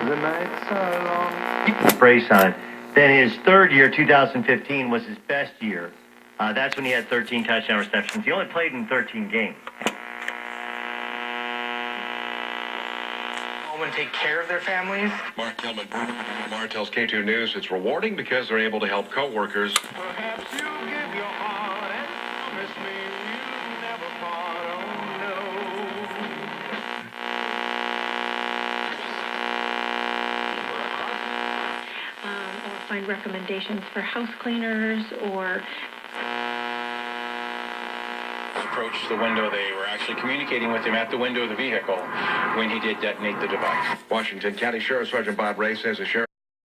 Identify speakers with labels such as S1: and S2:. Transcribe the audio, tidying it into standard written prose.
S1: the nights are long. Brace on. Then his third year, 2015, was his best year. That's when he had 13 touchdown receptions. He only played in 13 games.
S2: And take care of their families.
S3: Mark tells K2 News it's rewarding because they're able to help co-workers.
S4: Perhaps you give your heart and promise me you'll never part. Oh no.
S5: Or find recommendations for house cleaners or
S6: approached the window. They were actually communicating with him at the window of the vehicle when he did detonate the device.
S3: Washington County Sheriff Sergeant Bob Ray says the sheriff